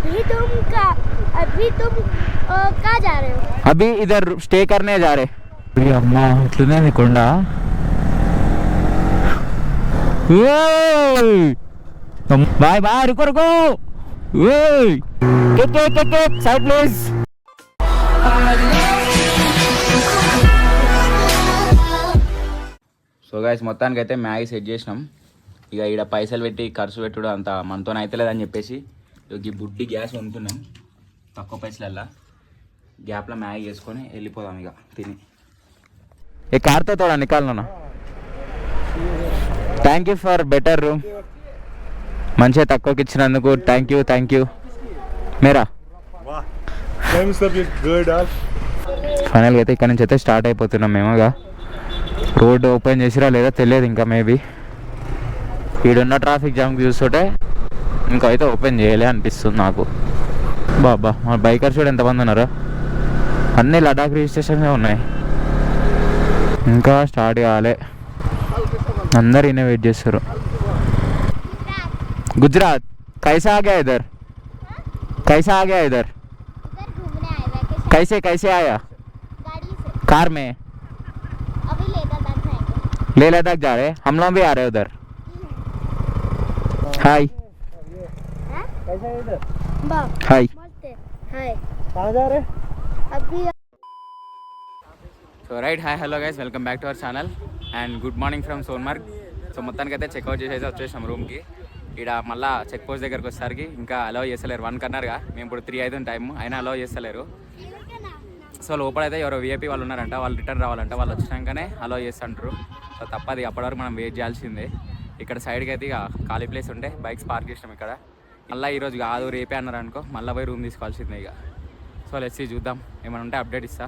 अभी तुम कहाँ जा रहे हो? अभी इधर स्टे करने जा रहे. అమ్మా ఇట్లుంది కొండ. బాయ్ బాయ్ రుకో రుకో. Side please. సో గైస్ మొత్తానికి అయితే మ్యాగీ సెట్ చేసినాం. ఇక ఈడ పైసలు పెట్టి ఖర్చు పెట్టుడు అంత మనతో అయితే లేదని చెప్పేసి ఈ బుడ్డి గ్యాస్ వండుతున్నాం తక్కువ పైసలల్లా. గ్యాప్లో మ్యాగీ వేసుకొని వెళ్ళిపోదాం ఇక తిని. ఏ కార్తో తోడా నికాలనా. Thank you for better room. మంచిగా తక్కువకి ఇచ్చినందుకు థ్యాంక్ యూ మేరా. ఫైనల్గా అయితే ఇక్కడ నుంచి అయితే స్టార్ట్ అయిపోతున్నాం మేముగా. రోడ్డు ఓపెన్ చేసిరా లేదా తెలియదు ఇంకా. మేబీ ఈడున్న ట్రాఫిక్ జామ్కి చూస్తుంటే ఇంకా అయితే ఓపెన్ చేయలే అనిపిస్తుంది నాకు. బాబా మా బైకర్స్ కూడా ఎంతమంది ఉన్నారా. అన్నీ లడాక్ రిజిస్ట్రేషన్గా ఉన్నాయి. ఇంకా స్టార్ట్ కావాలి. అందరు ఈయన వెయిట్ చేస్తారు. గుజరాత్ कैसा आ गया इधर? कैसा आ गया इधर? कैसे आया? कार में. अभी ले लद्दाख जा रहे. हम लोग भी आ रहे उधर. हाय हाय कहाँ जा रहे? अभी so right hi hello guys welcome back to our channel and good morning from Sonmarg. So మొత్తానికి అయితే చెక్అవుట్ చేసేసి వచ్చేసాం రూమ్కి. ఇక్కడ మళ్ళీ చెక్ పోస్ట్ దగ్గరకు వచ్చేసరికి ఇంకా అలౌ చేస్తలేరు. 1 కన్నారుగా, మేము ఇప్పుడు 3 అవుతుంది టైం, అయినా అలౌ చేస్తలేరు. సో లోపలైతే ఎవరో విఐపీ వాళ్ళు ఉన్నారంట, వాళ్ళు రిటర్న్ రావాలంట. వాళ్ళు వచ్చినాకనే అలౌ చేస్తుంటారు. సో తప్పది, అప్పటి వరకు మనం వెయిట్ చేయాల్సిందే. ఇక్కడ సైడ్కి అయితే ఇక ఖాళీ ప్లేస్ ఉంటే బైక్స్ పార్క్ చేసినాం ఇక్కడ. మళ్ళీ ఈరోజు కాదు రేపే అన్నారు అనుకో, మళ్ళీ పోయి రూమ్ తీసుకోవాల్సిందే ఇక. సో లెట్స్ సీ, చూద్దాం ఏమైనా ఉంటే అప్డేట్ ఇస్తా.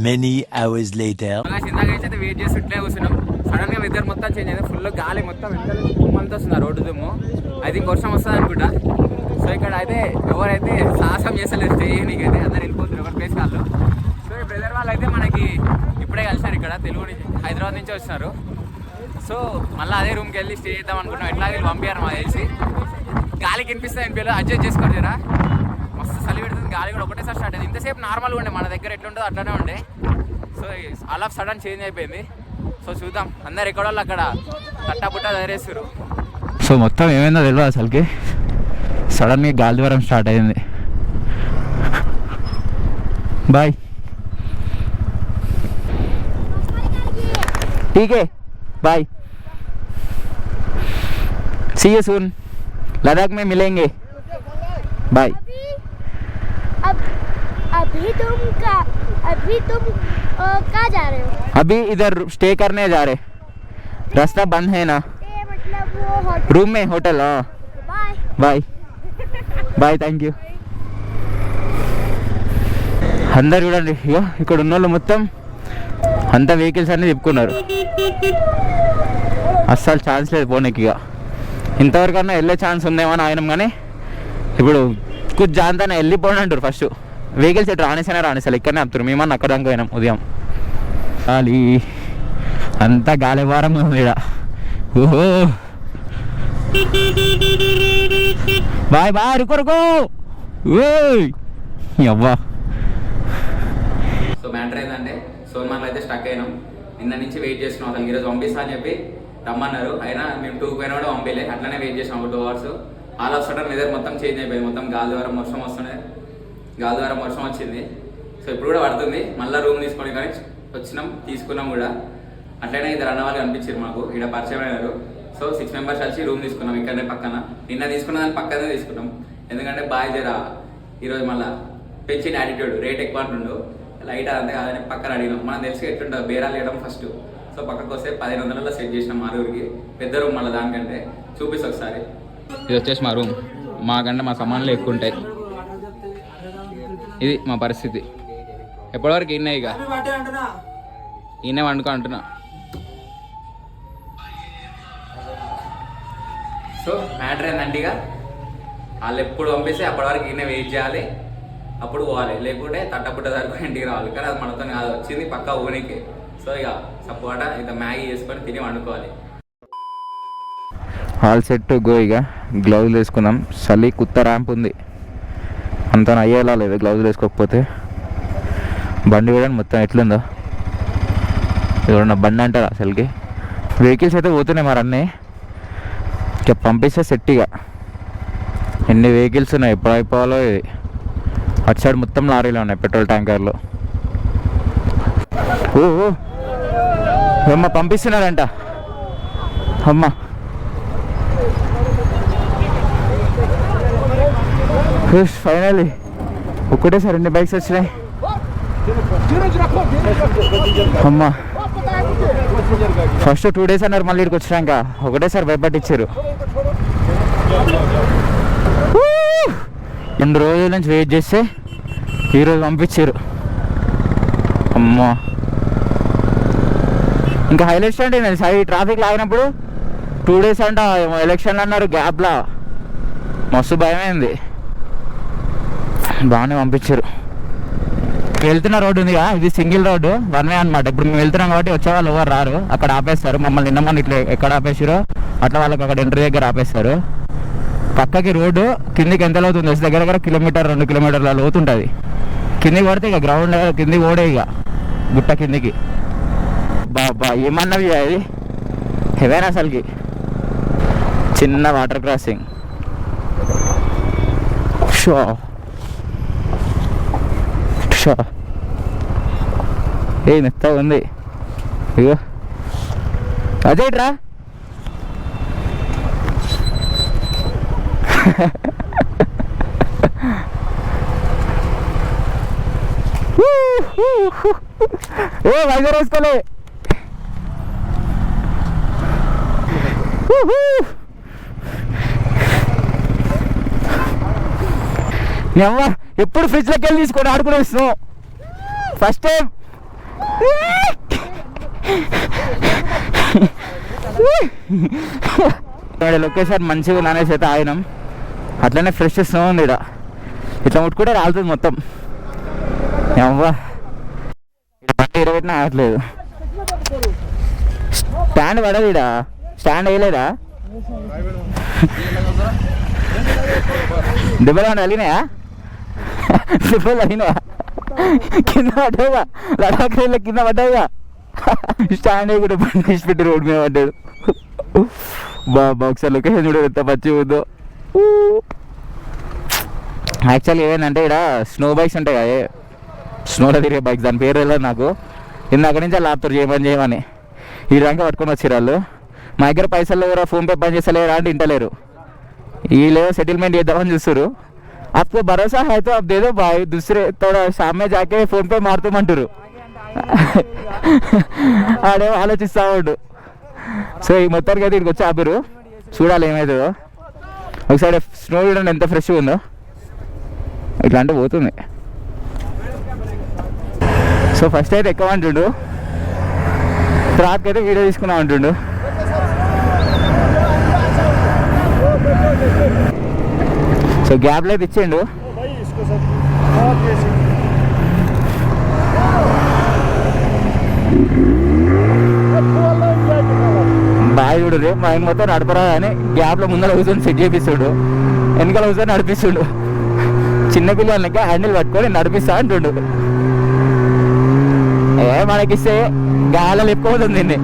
Many hours later. ఇందాక అయితే వెయిట్ చేసి ఇట్లే కూర్చున్నాం. సడన్ గా వెదర్ మొత్తం చేంజ్ అయింది. ఫుల్ గాలి మొత్తం దుమ్మంతా వస్తుంది రోడ్డు దుమ్ము. ఐ థింక్ వర్షం వస్తుంది అనుకుంటా. సో ఇక్కడ అయితే ఎవరైతే సాహసం చేస్తలేదు స్టే నీకైతే అందరు వెళ్ళిపోతున్నారు ఎవరి ప్లేస్ వాళ్ళు. సో ఈ బ్రదర్ వాళ్ళు అయితే మనకి ఇప్పుడే కలిసారు ఇక్కడ, తెలుగు నుంచి హైదరాబాద్ నుంచి వచ్చినారు. సో మళ్ళీ అదే రూమ్కి వెళ్ళి స్టే చేద్దాం అనుకున్నాం. ఎట్లా వీళ్ళు పంపించారు మాకు తెలిసి. గాలికి వినిపిస్తుంది అనిపించలేదు, అడ్జస్ట్ చేసుకోండి జరా. మస్తు చలి పెడుతుంది, గాలి కూడా ఒకటేసారి స్టార్ట్ అయింది. ఇంతసేపు నార్మల్గా ఉండే, మన దగ్గర ఎట్లుంటుందో అట్లానే ఉండే. So all of sudden change అయిపోయింది. సో చూద్దాం, అందరు ఎక్కడ వాళ్ళు అక్కడ తట్టపుట్ట తయారేస్తారు. సో మొత్తం ఏమైందో తెలియదు అసలుకి. సడన్గా గాలి ద్వారం స్టార్ట్ అయింది. బాయ్ ఠీకే bye, see you soon, Ladakh में मिलेंगे, बाय. अभी तुम कहाँ जा रहे हो? अभी इधर स्टे करने जा रहे. रास्ता बंद है ना, मतलब वो रूम में होटल. हाँ bye bye bye, thank you. అందరు చూడండి, ఇగో ఇక్కడ ఉన్న వాళ్ళు మొత్తం అంతా వెహికల్స్ అన్నీ తిప్పుకున్నారు. అస్సలు ఛాన్స్ లేదు పోనీకి. ఇక ఇంతవరకన్నా వెళ్ళే ఛాన్స్ ఉందేమో అని ఆయన, కానీ ఇప్పుడు కుछ జాంతానే వెళ్ళిపోండి అంటారు. ఫస్ట్ వెహికల్స్ ఎటు రానిసలే ఇక్కడనే ఆపుతారు. మేమన్నా అక్కడ దాకా పోయినాం ఉదయం. గాలి అంతా గాలి వారం ఉంది ఇక్కడ. ఓహో బాయ్ బాయ్ రుకో అవ్వా. సో మ్యాటర్ ఏంటంటే సోన్మార్లో అయితే స్టక్ అయినాం. నిన్న నుంచి వెయిట్ చేస్తున్నాం. అసలు ఈరోజు పంపిస్తా అని చెప్పి రమ్మన్నారు. అయినా మేము 2 పోయినా కూడా పంపించలే, అట్లనే వెయిట్ చేసినాం ఒక 2 hours. All of sudden weather మొత్తం చేంజ్ అయిపోయింది. మొత్తం గాలి ద్వారా వర్షం వస్తున్నాయి, గాలి ద్వారా వర్షం వచ్చింది. సో ఇప్పుడు కూడా పడుతుంది. మళ్ళీ రూమ్ తీసుకొని కానీ వచ్చినాం, తీసుకున్నాం కూడా. అట్లనే 2 అన్నవాళ్ళు కనిపించారు మాకు, ఇక్కడ పరిచయం అయినారు. సో 6 మెంబర్స్ కలిసి రూమ్ తీసుకున్నాం ఇక్కడనే పక్కన. నిన్న తీసుకున్న దాని పక్కనే తీసుకున్నాం, ఎందుకంటే బాయ్ జరా ఈరోజు మళ్ళీ పెంచిన యాటిట్యూడ్, రేట్ ఎక్కువ అంటుండు. లైట్ అంతే కాదని పక్కన అడిగినాం. మనం తెలిసి ఎట్లుంటుంది బేరాలు వేయడం ఫస్ట్. సో పక్కకు వస్తే 1500 సెట్ చేసినాం మా రూమ్కి. పెద్ద రూమ్ మళ్ళీ దానికంటే. చూపిస్తా ఒకసారి. ఇది వచ్చేసి మా రూమ్. మాకంటే మా సామాన్లు ఎక్కువ ఉంటాయి. ఇది మా పరిస్థితి. ఎప్పటివరకు ఈయనే, ఇక ఈయనే వండుకో అంటున్నా. సో మ్యాటర్ ఏంటంటే ఇక వాళ్ళు ఎప్పుడు పంపిస్తే అప్పటివరకు ఈయన వెయిట్ చేయాలి, అప్పుడు పోవాలి. లేకుంటే తట్టపుట్ట సరుకు ఇంటికి రావాలి. కానీ అది మనతో కాదు, వచ్చింది పక్కా ఊనికి. సో ఇక సపోర్ట ఇంత మ్యాగీ చేసుకొని తిని వండుకోవాలి. All set go. ఇక గ్లౌజ్ వేసుకుందాం. చలి కుత్త ర్యాంప్ ఉంది. అంత అయ్యేలా లేదు గ్లౌజులు వేసుకోకపోతే. బండి కూడా మొత్తం ఎట్లుందో ఎవరన్నా బండి అంటారు అసలుకి. వెహికల్స్ అయితే పోతున్నాయి మరి అన్నీ. ఇక పంపిస్తే సెట్. ఇక ఎన్ని వెహికల్స్ ఉన్నాయి, ఎప్పుడు అయిపోవాలో ఇది. అటు సైడ్ మొత్తం లారీలు ఉన్నాయి, పెట్రోల్ ట్యాంకర్లు. ఓ అమ్మ పంపిస్తున్నారంట. అమ్మ ఫైనల్లీ ఒక్కటేసారి 2 బైక్స్ వచ్చినాయి. అమ్మ ఫస్ట్ 2 days అన్నారు, మళ్ళీ ఇక్కడికి వచ్చినాక ఒకటేసారి భయపట్టించారు. 2 రోజుల నుంచి వెయిట్ చేస్తే ఈరోజు పంపించారు. అమ్మా ఇంకా హైలైట్స్ అంటే నేను సై ట్రాఫిక్ లాగినప్పుడు 2 days అంట ఎలక్షన్లు అన్నారు, గ్యాప్లా మస్తు భయమైంది. బాగానే పంపించారు. వెళ్తున్న రోడ్డు ఉందిగా, ఇది సింగిల్ రోడ్డు, 1 way అనమాట. ఇప్పుడు మేము వెళ్తున్నాం కాబట్టి వచ్చే వాళ్ళు ఎవరు రారు, అక్కడ ఆపేస్తారు మమ్మల్ని. నిన్న మన ఇట్లా ఎక్కడ ఆపేసారో అట్లా వాళ్ళకి అక్కడ ఎంట్రీ దగ్గర ఆపేస్తారు. పక్కకి రోడ్డు కిందికి ఎంత లోతుంది, దగ్గర దగ్గర 1-2 కిలోమీటర్ల లోతుంటుంది. కిందికి పడితే ఇక గ్రౌండ్ కిందికి ఓడే, ఇక గుట్ట కిందికి. బాబా ఏమన్నవి అది హెవెన్ అసలుకి. చిన్న వాటర్ క్రాసింగ్. షో షో ఏ మెత్తగా ఉంది. ఇగో అదేట్రా ఏ వైజర్ వేసుకోలే. అమ్మ ఎప్పుడు ఫ్రిడ్జ్లోకి వెళ్ళి తీసుకొని ఆడుకునే వస్తున్నావు. ఫస్ట్ టైం లొకేషన్ మంచిగా నానేసి అయితే ఆగినాం. అట్లనే ఫ్రెష్ స్నో ఉంది ఇక్కడ, ఇట్లా ముట్టుకుంటే రాలుతుంది మొత్తం. అవ్వా బండి ఇరవెట్టినా ఆగట్లేదు. స్టాండ్ పడదు ఇక్కడ, స్టాండ్ వేయలేదా? దెబ్బలు అలిగినాయా? దెబ్బలు అలిగినాయా? కింద పడ్డావుగా, లడాక్ రైల్లో కింద పడ్డావుగా. స్టాండ్ కూడా బండి తీసి పెట్టి రోడ్డు మీద పడ్డాడు. బాబా ఒకసారి లొకేషన్ చూడ ఎంత పచ్చి ఉందో. యాక్చువల్లీ ఏమైందంటే ఇక్కడ స్నో బైక్స్ ఉంటాయి కదా, స్నోలో తిరిగే బైక్స్, దాని పేరు వెళ్ళదు నాకు. ఇందాక నుంచి వాళ్ళు ఆపుతారు చేయమని. ఈ రంగా పట్టుకొని వచ్చారు వాళ్ళు. మా దగ్గర పైసలు ఎవరో ఫోన్పే పని చేస్తలేరా అంటే ఇంటలేరు. వీళ్ళేదో సెటిల్మెంట్ చేద్దామని చూస్తారు. आपको भरोसा है तो अब दे दो भाई, दूसरे थोड़ा सामने जाके फोन पे మారుతామంటారు. ఆడేమో ఆలోచిస్తా ఉండు. సో ఈ మొత్తానికి అయితే ఇక్కడికి వచ్చి ఆపారు, చూడాలి ఏమవుతుందో. ఒకసారి స్నో చూడండి ఎంత ఫ్రెష్గా ఉందో. ఇట్లా అంటే పోతుంది. సో ఫస్ట్ అయితే ఎక్కువ అంటుండు, తర్వాతకైతే వీడియో తీసుకున్నాం అంటుండు. సో గ్యాప్లో అయితే ఇచ్చేయండు. బాగా చూడు రే, మా ఆయన మొత్తం నడపరా అని గ్యాప్లో ముందర కూర్చొని సెట్ చేపిస్తాడు, వెనకాల కూర్చొని నడిపిస్తాడు. చిన్నపిల్లలకి హ్యాండిల్ పట్టుకొని నడిపిస్తా అంటుండు. మనకిస్తే గాలలో ఎక్కువవుతుంది దీన్ని,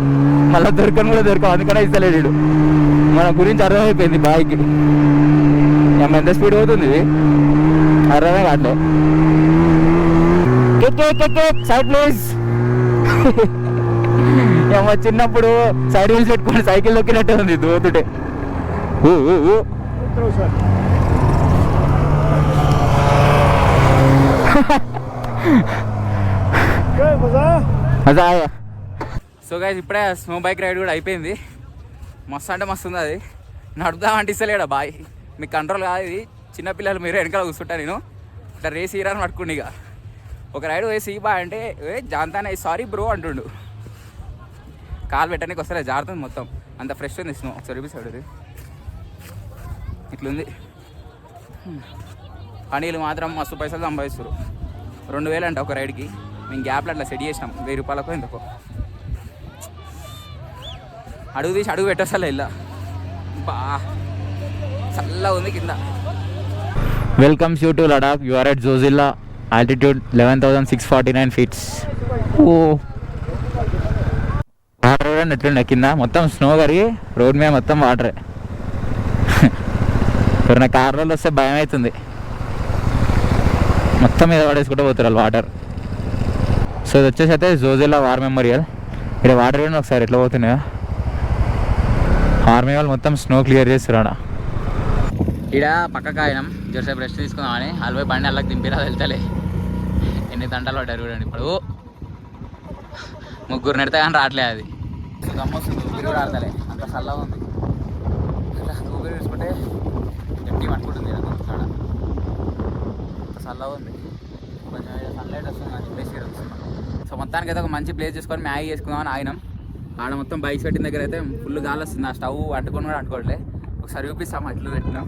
మళ్ళీ దొరకని కూడా దొరకవు, అందుకనే ఇస్తలేడు. మన గురించి అర్థమైపోయింది బాయ్కి. ఎంత స్పీడ్ అవుతుంది ఇది అర్థమే కావట్లే. Side please. చిన్నప్పుడు సైడ్ వీల్స్ పెట్టుకుని సైకిల్ దొక్కినట్టే ఉంది దోతుంటే. సో గైస్ ఇప్పుడే స్నో బైక్ రైడ్ కూడా అయిపోయింది. మస్తు అంటే మస్తు ఉంది. అది నడుపుదామంటే ఇస్తలేడా బాయ్, మీకు కంట్రోల్ కాదు ఇది. చిన్నపిల్లలు మీరు వెనకాల కూర్చుంటా, నేను ఇట్లా రేస్ ఇయరని పట్టుకుండి. ఇక ఒక రైడ్ వేసి బా అంటే జాంతానే సారీ బ్రో అంటుండు. కాలు పెట్టడానికి వస్తే జారుతుంది మొత్తం, అంత ఫ్రెష్ ఉంది స్నో. ఒకసారి చూపిస్తాడు ఇది ఇట్లుంది. పనీలు మాత్రం మస్తు పైసలు సంపాదిస్తారు. 2000 అంట ఒక రైడ్కి. మేము గ్యాప్లో అట్లా సెట్ చేసినాం, 1000 రూపాయలకు ఎందుకో. అడుగు తీసి అడుగు పెట్టేసలే ఇలా బా చల్లగా ఉంది కింద. Welcomes you to Ladakh. You are at Zojila, altitude 11,649 feet. ఓ వాటర్ కూడా ఎట్లుండే కింద, మొత్తం స్నో కరిగి రోడ్ మీద మొత్తం వాటరే. ఎవరైనా కార్లలో వస్తే భయం అవుతుంది, మొత్తం మీద పడేసుకుంటూ పోతారు వాటర్. సో ఇది వచ్చేసి అయితే జోజిల్లా వార్ మెమోరియల్. ఇక్కడ వాటర్ కూడా ఒకసారి ఎట్లా పోతున్నాయా, ఆర్మీ వాళ్ళు మొత్తం స్నో క్లియర్ చేస్తారు ఆడ. ఇక్కడ పక్కకు ఆగినాం, జరసేపు రెస్ట్ తీసుకుందామని. అలవై బండి అల్లకి దింపిరా వెళ్తలే, ఎన్ని తంటాలు పడ్డారు చూడండి. ఇప్పుడు ముగ్గురు నెడతా కానీ రావట్లే, అది గమ్మొస్తుంది. ఊపిరి కూడా ఆడతలే, అంత చల్లగా ఉంది. అట్లా ఊపిరి తీసుకుంటే గట్టి పట్టుకుంటుంది ఆడ, అంత చల్లగా ఉంది. కొంచెం సన్లైట్ వస్తుంది అని చెప్పేసి వస్తున్నాం. సో మొత్తానికి అయితే ఒక మంచి ప్లేస్ చేసుకొని మ్యాగీ చేసుకుందామని ఆగినాం. ఆడ మొత్తం బైక్స్ పెట్టిన దగ్గర అయితే ఫుల్ గాలి వస్తుంది. ఆ స్టవ్ అంటుకొని కూడా అంటుకోవట్లే. ఒకసారి చూపిస్తాం అట్లు పెట్టినాం,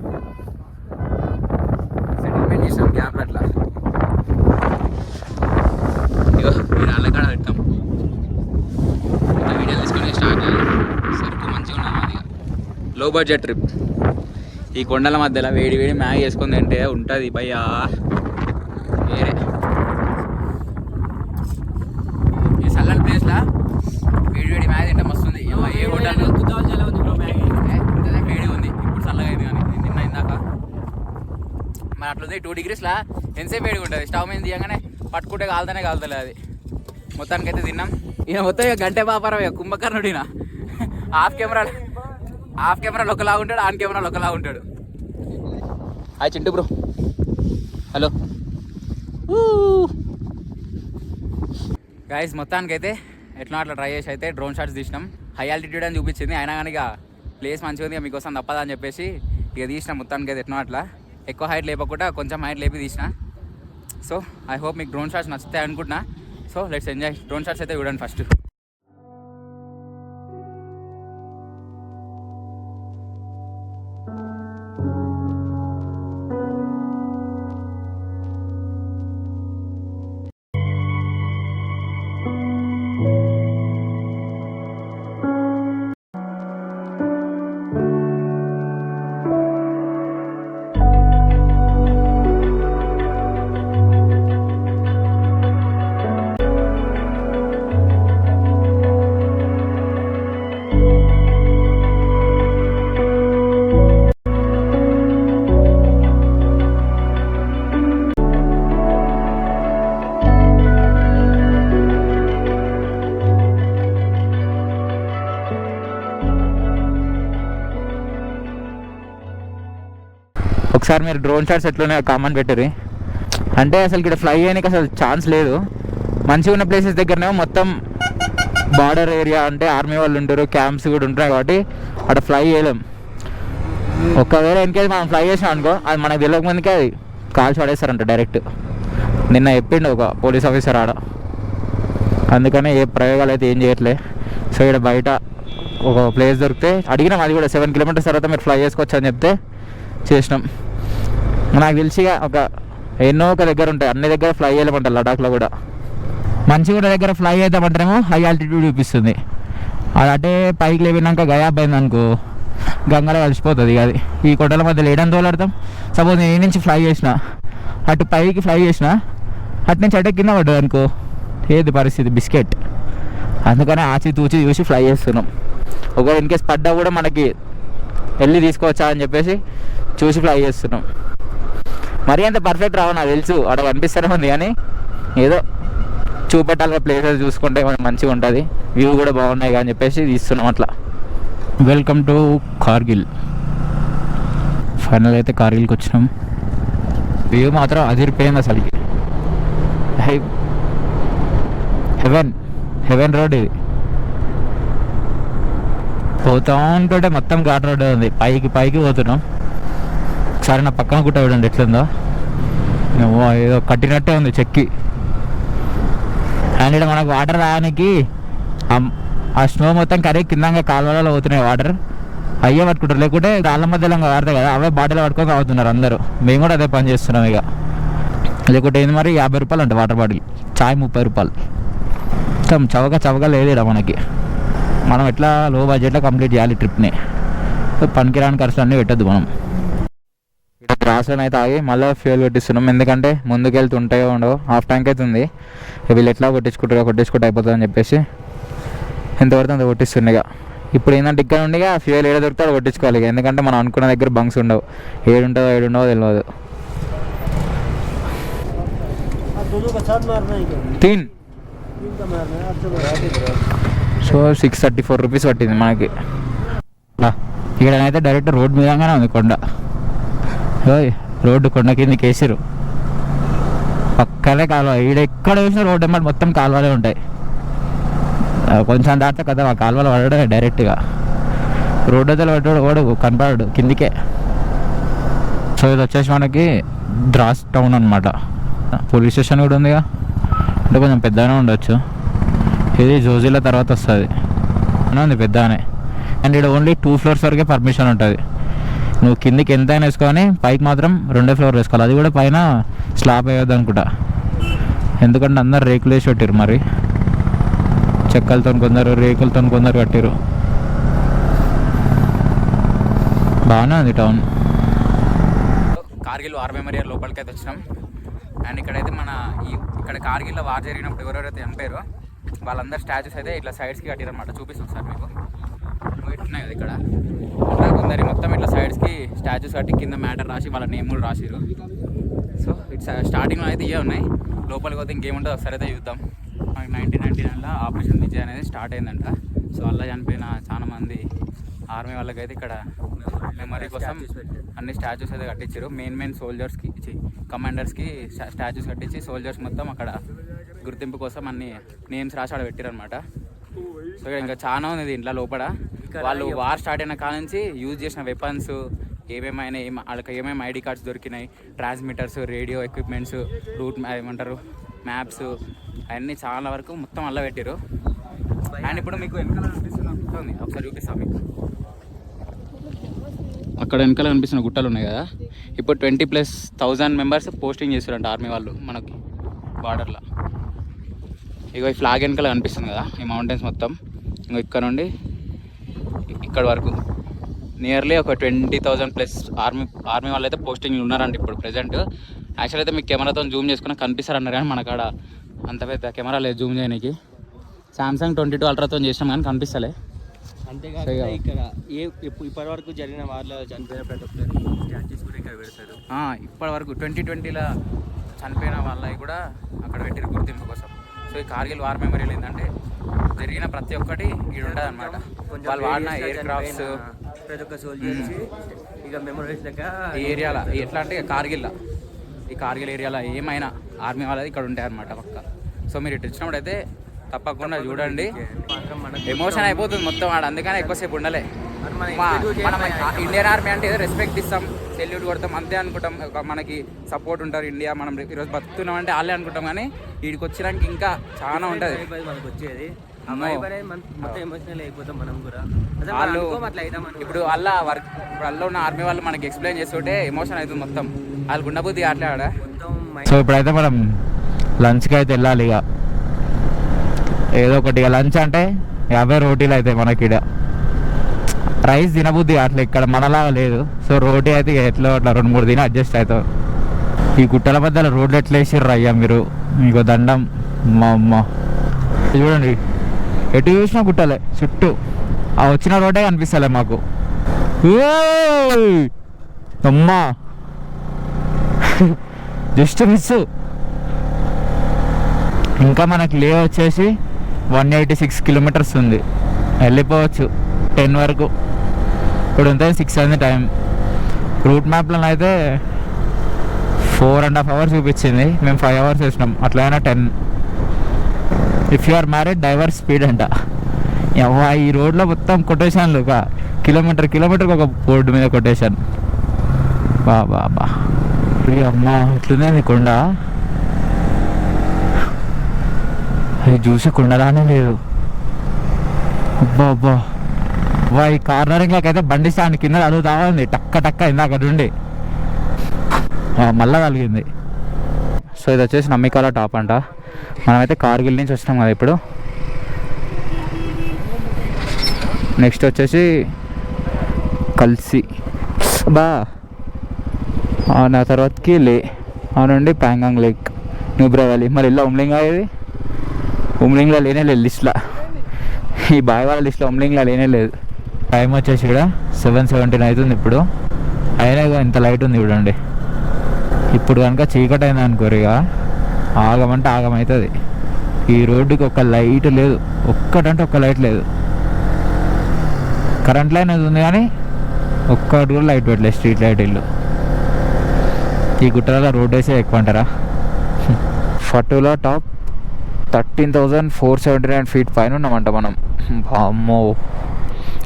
సెటిల్మెంట్ చేసినాం గ్యాప్ అట్లా. ఇగో మీరు అల్లకాడ పెట్టాం, ఇట్లా వీడియోలు తీసుకొని స్టార్ట్ చేయాలి. సరుకు మంచిగా ఉన్నాం. అది లో బడ్జెట్ ట్రిప్. ఈ కొండల మధ్యలో వేడి వేడి మ్యాగీ చేసుకొని తింటే ఉంటుంది భయ్యా వేరే. ఈ చల్లని ప్లేస్లో వేడి వేడి మ్యాగీ తింటే మస్తుంది. ఏ హోటల్ వేడి ఉంది, ఇప్పుడు చల్లగా అయింది. కానీ నిన్న ఇందాక మరి అట్లుంది 2 degreesలా ఎంతసేపు వేడిగా ఉంటుంది. స్టవ్ మీద తీయగానే పట్టుకుంటే కాలుతానే కాలుతలే అది. మొత్తానికి అయితే తిన్నాం. ఈయన మొత్తం ఇక గంటే పాపరం, ఇక కుంభకర్ణుడు. ఈయన ఆఫ్ కెమెరాలో ఒకలా ఉంటాడు, ఆన్ కెమెరాలో ఒకలా ఉంటాడు. Hi Chintu bro, hello guys. మొత్తానికైతే ఎట్లా అట్లా ట్రై చేసి అయితే డ్రోన్ షాట్స్ తీసినాం. హై ఆల్టిట్యూడ్ అని చూపించింది, అయినా కానీ ఇక ప్లేస్ మంచిగా ఉంది, మీకోసం తప్పదా అని చెప్పేసి ఇక తీసినాం. మొత్తానికి అయితే ఎట్లా అట్లా ఎక్కువ హైట్ లేపకుండా కొంచెం హైట్ లేపి తీసిన. సో ఐ హోప్ మీకు డ్రోన్ షాట్స్ నచ్చుతాయి అనుకుంటున్నా. So let's enjoy. Drone shots అయితే చూడండి ఫస్ట్. ఒకసారి మీరు డ్రోన్ షాట్స్ ఎట్లున్నాయో కామెంట్ పెట్టరు. అంటే అసలు ఇక్కడ ఫ్లై అయ్యడానికి అసలు ఛాన్స్ లేదు. మంచిగా ఉన్న ప్లేసెస్ దగ్గరనే మొత్తం బార్డర్ ఏరియా, అంటే ఆర్మీ వాళ్ళు ఉంటారు, క్యాంప్స్ కూడా ఉంటాయి కాబట్టి అక్కడ ఫ్లై చేయలేం. ఒకవేళ ఇన్కేస్ మనం ఫ్లై చేసాం అనుకో, అది మనకు తెలియక ముందుకే అది కాల్చి పడేస్తారంట డైరెక్ట్. నిన్న చెప్పిండు ఒక పోలీస్ ఆఫీసర్ ఆడ. అందుకనే ఏ ప్రయోగాలు అయితే ఏం చేయట్లే. సో ఇక్కడ బయట ఒక ప్లేస్ దొరికితే అడిగినాం, అది కూడా 7 kilometers తర్వాత మీరు ఫ్లై చేసుకోవచ్చు అని చెప్తే చేసినాం. నాకు తెలిసిగా ఎన్నో ఒక దగ్గర ఉంటాయి, అన్ని దగ్గర ఫ్లై చేయలేమంటారు. లడాఖ్లో కూడా మంచిగూడ దగ్గర ఫ్లై అవుతామంటారేమో హై ఆల్టిట్యూడ్ చూపిస్తుంది. అది అంటే పైకి లేవినాక గయాబ్ అయింది అనుకో, గంగలో కలిసిపోతుంది. అది ఈ కొండల మధ్యలో ఏడని తోలాడతాం. సపోజ్ నేను ఈ నుంచి ఫ్లై చేసిన, అటు పైకి ఫ్లై చేసిన, అటు నుంచి అటే కింద పడ్డది అనుకో, ఏది పరిస్థితి బిస్కెట్. అందుకనే ఆచి తూచి చూసి ఫ్లై చేస్తున్నాం. ఒకవేళ ఇన్కేస్ పడ్డా కూడా మనకి వెళ్ళి తీసుకోవచ్చా అని చెప్పేసి చూసి ఫ్లై చేస్తున్నాం. మరీ అంత పర్ఫెక్ట్ రావు నాకు తెలుసు, అక్కడ కనిపిస్తూనే ఉంది, కానీ ఏదో చూపెట్టాలి ప్లేసెస్ చూసుకుంటే మనకు మంచిగా ఉంటుంది, వ్యూ కూడా బాగున్నాయి అని చెప్పేసి తీస్తున్నాం అట్లా. Welcome to Kargil. ఫైనల్ అయితే కార్గిల్కి వచ్చినాం. వ్యూ మాత్రం అదిరిపోయింది అసలుకి. హెవెన్ రోడ్ ఇది. పోతా ఉంటుంటే మొత్తం ఘాట్ రోడ్ ఉంది, పైకి పోతున్నాం. ఒకసారి నా పక్కన గుట్ట చూడండి ఎట్లుందో, ఏదో కట్టినట్టే ఉంది చెక్కి. అండ్ ఇక్కడ మనకు వాటర్ రావడానికి ఆ స్నో మొత్తం కరిగి కింద కాలువలలో పోతున్నాయి వాటర్. అయ్యే పట్టుకుంటారు, లేకుంటే రాళ్ళ మధ్యలో వాడతాయి కదా, అవే బాటిల్ పట్టుకొని తాగుతున్నారు అందరూ. మేము కూడా అదే పని చేస్తున్నాం ఇక. లేకుంటే ఏంది మరి 50 రూపాయలు అంటే వాటర్ బాటిల్, చాయ్ 30 రూపాయలు. మొత్తం చవక లేదు ఇక్కడ మనకి. మనం ఎట్లా లో బడ్జెట్లో కంప్లీట్ చేయాలి ట్రిప్ని. పనికిరాని ఖర్చులు అన్నీ పెట్టద్దు మనం. రాసన్ అయితే ఆగి మళ్ళీ ఫ్యూల్ కొట్టిస్తున్నాం, ఎందుకంటే ముందుకెళ్తే ఉంటాయో ఉండవు. హాఫ్ ట్యాంక్ అయితే ఉంది, వీళ్ళు ఎట్లా కొట్టించుకుంటే అయిపోతుందని చెప్పేసి ఎంతవరకు అంత కొట్టిస్తుండే. ఇక ఇప్పుడు ఏంటంటే ఇక్కడ ఉండి ఫ్యూల్ ఏడ దొరికితే కొట్టించుకోవాలి, ఎందుకంటే మనం అనుకున్న దగ్గర బంక్స్ ఉండవు, ఏడుంటుందో తెలియదు. 3 సో 634 రూపీస్ పట్టింది మనకి. ఇక్కడనైతే డైరెక్ట్ రోడ్ మీదగానే ఉంది కొండ. రోడ్డు కొండ కిందకి వేసారు, పక్కనే కాలువ. ఈడ ఎక్కడ వేసిన రోడ్డు అన్నమాట మొత్తం కాలువలే ఉంటాయి. కొంచెం దాటితే కదా ఆ కాలువలు పడడం డైరెక్ట్గా రోడ్డు అయితే పడ్డాడు కనపడాడు కిందికే. సో ఇది వచ్చేసి మనకి ద్రాస్ టౌన్ అనమాట. పోలీస్ స్టేషన్ కూడా ఉందిగా, అంటే కొంచెం పెద్దగానే ఉండొచ్చు. ఇది జోజిలా తర్వాత వస్తుంది ఉంది పెద్దగానే. అండ్ ఇక్కడ ఓన్లీ 2 ఫ్లోర్స్ వరకే పర్మిషన్ ఉంటుంది. నువ్వు కిందికి ఎంతైనా వేసుకొని పైకి మాత్రం 2 ఫ్లోర్ వేసుకోవాలి, అది కూడా పైన స్లాబ్ అయ్యొద్దు అనుకుంటా, ఎందుకంటే అందరు రేకులు వేసి పెట్టారు. మరి చెక్కలతో కొందరు, రేకులతో కొందరు కట్టారు. బాగానే ఉంది టౌన్. కార్గిల్ వార్ మెమోరియల్ లోపలికి అయితే వచ్చినాం. అండ్ ఇక్కడైతే ఇక్కడ కార్గిల్లో వార్ జరిగినప్పుడు ఎవరెవరైతే చనిపోయారో వాళ్ళందరూ స్టాచ్యూస్ అయితే ఇట్లా సైడ్స్కి కట్టారనమాట. చూపిస్తాం సార్ మీకు, ఇట్లున్నాయి కదా ఇక్కడ కొందరి మొత్తం ఇట్లా సైడ్స్కి స్టాచ్యూస్ కట్టి కింద మ్యాటర్ రాసి వాళ్ళ నేమ్ కూడా రాసిరు. సో ఇట్స్ స్టార్టింగ్లో అయితే ఇవే ఉన్నాయి, లోపలికి పోతే ఇంకేముంటుందో ఒకసారి అయితే చూద్దాం. మనకి 1999లో ఆపరేషన్ విజయ్ అనేది స్టార్ట్ అయిందంట. సో అలా చనిపోయిన చాలా మంది ఆర్మీ వాళ్ళకైతే ఇక్కడ మెమరీ కోసం అన్ని స్టాచ్యూస్ అయితే కట్టించారు. మెయిన్ సోల్జర్స్కి కమాండర్స్కి స్టాచ్యూస్ కట్టించి సోల్జర్స్ మొత్తం అక్కడ గుర్తింపు కోసం అన్ని నేమ్స్ రాసి ఆడ పెట్టారు అనమాట. సో ఇంకా చాలా ఉంది దీంట్లో లోపల. వాళ్ళు వార్ స్టార్ట్ అయిన కాడ నుంచి యూజ్ చేసిన వెపన్స్ ఏమేమైనా వాళ్ళకి ఏమేమి ఐడి కార్డ్స్ దొరికినాయి, ట్రాన్స్మిటర్స్, రేడియో ఎక్విప్మెంట్స్, రూట్ ఏమంటారు మ్యాప్స్, అవన్నీ చాలా వరకు మొత్తం అలా పెట్టారు. అండ్ ఇప్పుడు మీకు వెనకాల కనిపిస్తుంది, ఒకసారి చూపిస్తాను మీకు. అక్కడ వెనకాల కనిపిస్తున్న గుట్టలు ఉన్నాయి కదా, ఇప్పుడు 20,000+ మెంబర్స్ పోస్టింగ్ చేస్తారంట ఆర్మీ వాళ్ళు మనకి బార్డర్లో. ఇగో ఈ ఫ్లాగ్ వెనకాల కనిపిస్తుంది కదా, ఈ మౌంటైన్స్ మొత్తం ఇంకో ఇక్కడ నుండి ఇక్కడ వరకు నియర్లీ ఒక 20,000+ ఆర్మీ వాళ్ళు అయితే పోస్టింగ్లు ఉన్నారండి ఇప్పుడు ప్రెజెంట్. యాక్చువల్ అయితే మీకు కెమెరాతో జూమ్ చేసుకుని కనిపిస్తారన్నారు, కానీ మనకాడ అంత పెద్ద కెమెరా లేదు జూమ్ చేయడానికి. సామ్సంగ్ 22 అల్ట్రాతో చేసినాం కానీ కనిపిస్తలే. అంతేకాదు ఇక్కడ ఇప్పటి వరకు జరిగిన వాళ్ళ చనిపోయిన ప్రతి ఒక్కరి స్టాచ్యూస్ కూడా ఇక్కడ పెడతారు. ఇప్పటి వరకు 2020లో చనిపోయిన వాళ్ళవి కూడా అక్కడ పెట్టారు గుర్తింపు కోసం. సో ఈ కార్గిల్ వార్ మెమోరియల్ ఏంటంటే జరిగిన ప్రతి ఒక్కటి ఇక్కడ ఉంటుంది అనమాట. వాళ్ళు వాడిన ఎయిర్ క్రాఫ్ట్స్, ప్రతి ఒక్క సోల్జర్స్ ఇక మెమోరీస్ లెక్క ఈ ఏరియాలో ఎట్లా అంటే ఈ కార్గిల్ ఏరియాలో ఏమైనా ఆర్మీ వాళ్ళది ఇక్కడ ఉంటాయి అనమాట పక్క. సో మీరు ఇటు వచ్చినప్పుడు అయితే తప్పకుండా చూడండి, ఎమోషన్ అయిపోతుంది మొత్తం ఆడ, అందుకనే ఎక్కువసేపు ఉండలే. మనం ఇండియన్ ఆర్మీ అంటే ఏదో రెస్పెక్ట్ ఇస్తాం, సెల్యూట్ కొడతాం అంతే అనుకుంటాం, మనకి సపోర్ట్ ఉంటారు ఇండియా, మనం ఈరోజు బతుకుతున్నాం అంటే వాళ్ళే అనుకుంటాం. కానీ వీడికి వచ్చినాక ఇంకా చాలా ఉంటుంది మనకు వచ్చేది. వాళ్ళు ఇప్పుడు వాళ్ళ ఉన్న ఆర్మీ వాళ్ళు మనకి ఎక్స్ప్లెయిన్ చేస్తుంటే ఎమోషన్ అవుతుంది మొత్తం, వాళ్ళకి ఉండబుద్ధి అట్లే ఆడ. సో ఇప్పుడైతే మనం లంచ్కి అయితే వెళ్ళాలి. ఇక ఏదో ఒకటి, ఇక లంచ్ అంటే 50 రోటీలు అవుతాయి మనకి. ఇక్కడ రైస్ తినబుద్ధి అట్లా ఇక్కడ మనలాగా లేదు. సో రోటీ అయితే ఎట్లా అట్లా 2-3 తిని అడ్జస్ట్ అవుతాం. ఈ గుట్టల మధ్యలో రోడ్లు ఎట్లా వేసిర్రు అయ్యా మీరు, మీకు దండం. మా అమ్మ చూడండి, ఎటు చూసినా గుట్టలే చుట్టూ. ఆ వచ్చిన రోడ్డే కనిపిస్తలే మాకు. అమ్మా జస్ట్ మిస్. ఇంకా మనకి లే వచ్చేసి 186 కిలోమీటర్స్ ఉంది, వెళ్ళిపోవచ్చు 10 వరకు. ఇప్పుడు ఉంటుంది 6 అయింది టైం. రూట్ మ్యాప్లో అయితే 4.5 hours చూపించింది, మేము 5 hours వేసినాం. అట్లయినా 10. If you are married driver speed అంట. ఈ రోడ్లో మొత్తం కొటేషన్లు, ఒక కిలోమీటర్కి ఒక బోర్డు మీద కొటేషన్. బాబా అమ్మా ఎట్లుంది కొండ, అది చూసి కొండలానే లేదు. అబ్బా ఈ కార్నరింగ్లోకి అయితే బండి స్టాండ్ కింద అడుగుతా ఉంది టక్క ఇందాక నుండి మళ్ళా కలిగింది. సో ఇది వచ్చేసి నమ్మికాల టాప్ అంట. మనమైతే కార్గిల్ నుంచి వచ్చినాం కదా ఇప్పుడు. నెక్స్ట్ వచ్చేసి కల్సి ఆ తర్వాతకి లే ఆ నుండి ప్యాంగాంగ్ లేక్ న్యూబ్రా వ్యాలీ మరి ఇలా ఉమ్లింగా ఇది ఉమ్లింగ్లో లేనే లేదు లిస్ట్లో ఈ బాయ్ వాళ్ళ లిస్ట్లో ఉమ్లింగ్లో లేనే లేదు టైం వచ్చేసి ఇక్కడ 7:17 అవుతుంది ఇప్పుడు అయినా ఇక ఇంత లైట్ ఉంది చూడండి ఇప్పుడు కనుక చీకటి అయింది అనుకోరు ఇక ఆగమంటే ఆగమవుతుంది ఈ రోడ్డుకి ఒక లైట్ లేదు ఒక్కటంటే ఒక్క లైట్ లేదు కరెంట్ లైన్ అది ఉంది కానీ ఒక్కటి కూడా లైట్ పెట్టలేదు స్ట్రీట్ లైట్ ఇల్లు ఈ గుట్టల రోడ్ వేసే ఎక్కువ అంటారా ఫటోలా టాప్ 13,479 ఫీట్ పైన ఉన్నామంట మనం అమ్మో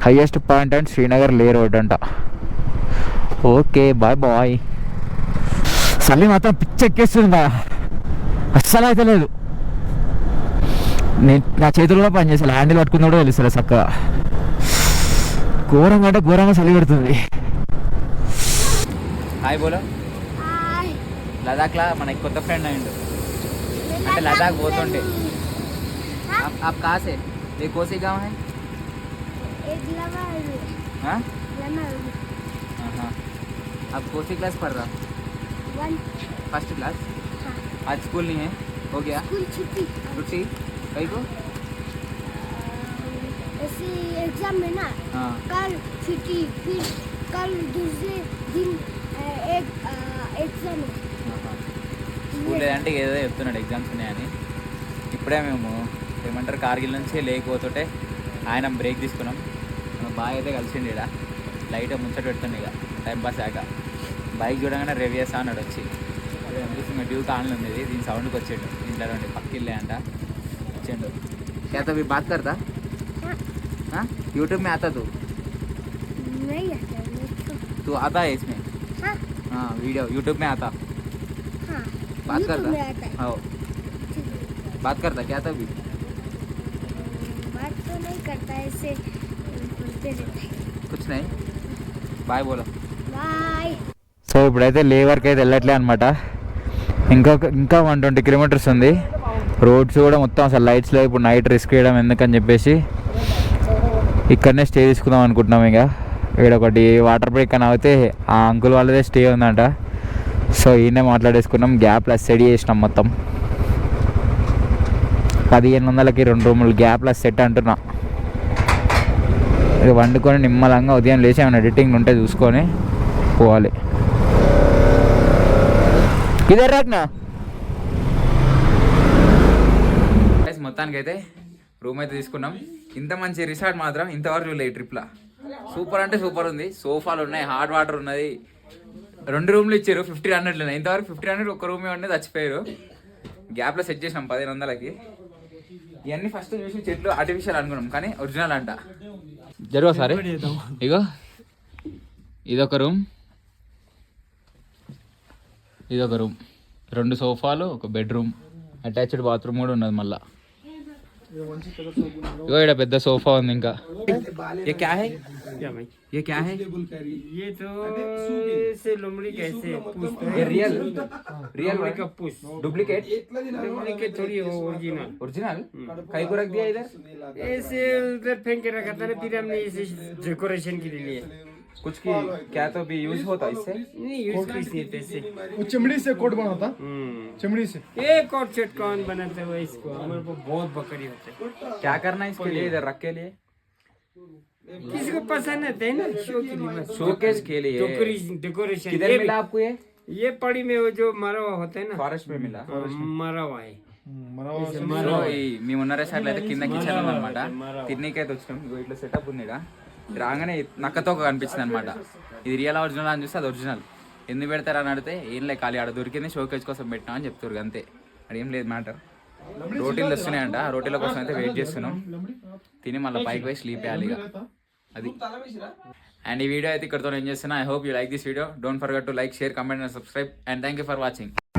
హైయెస్ట్ పాయింట్ అండ్ శ్రీనగర్ లే రోడ్ అంట ఓకే బాయ్ బాయ్ చలి మాత్రం పిచ్చెక్కేస్తుంది అస్సలు అయితే లేదు నేను నా చేతులు కూడా పనిచేస్తాను హ్యాండిల్ పట్టుకుంది కూడా తెలుస్తుంది చక్కగా ఘోరంగా అంటే ఘోరంగా చలి పెడుతుంది హాయ్ బోలో हाय లదాఖ్లా మనకి కొత్త ఫ్రెండ్ అయ్యిండు అంటే లదాఖ్ పోతుంటే आप कहाँ से ये कोसी गाँव है एक लवा हाँ लमा हाँ आप कोसी क्लास पढ़ रहा 1 फर्स्ट क्लास हाँ आज स्कूल नहीं है हो गया स्कूल छुट्टी छुट्टी कहीं को ऐसे एग्जाम में ना हाँ कल छुट्टी फिर कल दूसरे दिन एक एग्जाम है స్కూల్ లేదంటే ఏదో చెప్తున్నాడు ఎగ్జామ్స్ ఉన్నాయని ఇప్పుడే మేము ఏమంటారు కార్గిల్ నుంచి లేకపోతుంటే ఆయన బ్రేక్ తీసుకున్నాం బాగా అయితే కలిసిండి ఇక్కడ లైట్ ముచ్చట పెడుతుంది ఇక టైంపాస్ ఆక బైక్ చూడగానే రేవ్ చేస్తా అన్నాడు వచ్చి అదే అనిపిస్తుంది డ్యూ కాన్లు ఉంది ఇది దీని సౌండ్కి వచ్చాడు ఇంట్లో రండి పక్కిల్లే అంట వచ్చాడు क्या तो अभी बात करता हाँ यूट्यूब में आता तू नहीं आता मेरे को तू आता है इसमें हाँ हाँ वीडियो यूट्यूब में आता हाँ बात YouTube करता में आता है हाँ ठीक है। बात करता क्या था अभी बात तो नहीं करता ऐसे बोलते रहते कुछ नहीं बाय बोलो बाय సో ఇప్పుడైతే లే వరకు అయితే వెళ్ళట్లే అనమాట ఇంకా 120 కిలోమీటర్స్ ఉంది రోడ్స్ కూడా మొత్తం అసలు లైట్స్లో ఇప్పుడు నైట్ రిస్క్ చేయడం ఎందుకని చెప్పేసి ఇక్కడనే స్టే తీసుకుందాం అనుకుంటున్నాం ఇక ఇక్కడ ఒకటి వాటర్ బ్రేక్ అని అయితే ఆ అంకుల్ వాళ్ళదే స్టే ఉందంట సో ఈయనే మాట్లాడేసుకున్నాం గ్యాప్లో సెట్ చేసినాం మొత్తం 1500కి 2 రూములు గ్యాప్లో సెట్ అంటున్నా ఇక వండుకొని నిమ్మలంగా ఉదయం లేచి ఏమైనా ఎడిటింగ్ ఉంటే చూసుకొని పోవాలి ఇద్దరు రాట్నా మొత్తానికి అయితే రూమ్ అయితే తీసుకున్నాం ఇంత మంచి రిసార్ట్ మాత్రం ఇంతవరకు చూడలేదు ఈ ట్రిప్లో సూపర్ అంటే సూపర్ ఉంది సోఫాలు ఉన్నాయి హాట్ వాటర్ ఉన్నది 2 రూమ్లు ఇచ్చారు 1500 ఇంతవరకు 1500 ఒక రూమే ఉండేది చచ్చిపోయారు గ్యాప్లో సెట్ చేసినాం 1500కి ఇవన్నీ ఫస్ట్ చూసి చెట్లు ఆర్టిఫిషియల్ అనుకున్నాం కానీ ఒరిజినల్ అంట జరుగు సరే ఇగో ఇదొక రూమ్ 2 సోఫాలు ఒక బెడ్రూమ్ అటాచ్డ్ బాత్రూమ్ కూడా ఉన్నది మళ్ళా ఇగో ఇక్కడ పెద్ద సోఫా ఉంది ఇంకా ये क्या है ये क्या है ये तो से लोमड़ी कैसे ये रियल का पुश डुप्लीकेट डुप्लीकेट थोड़ी ओरिजिनल ओरिजिनल कहीं को रख दिया इधर ऐसे उधर फेंक के रखा था ना फिर हमने इसे डेकोरेशन के लिए कुछ की क्या तो भी यूज होता इससे नहीं यूज नहीं पैसे वो चमड़ी से कोट बना था चमड़ी से एक और सेट कौन बनाते हुए इसको हमारे को बहुत बकरी होते क्या करना है इसके लिए इधर रख के लिए किसी को पसंद है ना शो के लिए बस शोकेस के लिए डेकोरेशन किधर मिला आपको ये पड़ी में वो जो मरा हुआ होता है ना फॉरेस्ट में मिला मरा हुआ है సో ఈ మేమున్న రెసార్ట్ అయితే కింద కిచెన్ ఉందన్నమాట తిన్నీకైతే వచ్చినాం ఇగో ఇట్లా సెటప్ ఉంది ఇక్కడ రాగానే నక్కతో కనిపించింది అనమాట ఇది రియల్ ఒరిజినల్ అని చూస్తే అది ఒరిజినల్ ఎందుకు పెడతారని అడిగితే ఏం లే ఖాళీ ఆడ దొరికింది షోకేజ్ కోసం పెట్టినా అని చెప్తారు అంతే అదేం లేదు మ్యాటర్ రోటీలు వస్తున్నాయంట ఆ రోటీల కోసం అయితే వెయిట్ చేస్తున్నాం తిని మళ్ళీ పైకి పోయి స్లీప్ వేయాలి ఇక అది అండ్ ఈ వీడియో అయితే ఇక్కడతో ఏం చేస్తున్నా I hope you like this video don't forget to like share comment and subscribe and thank you for watching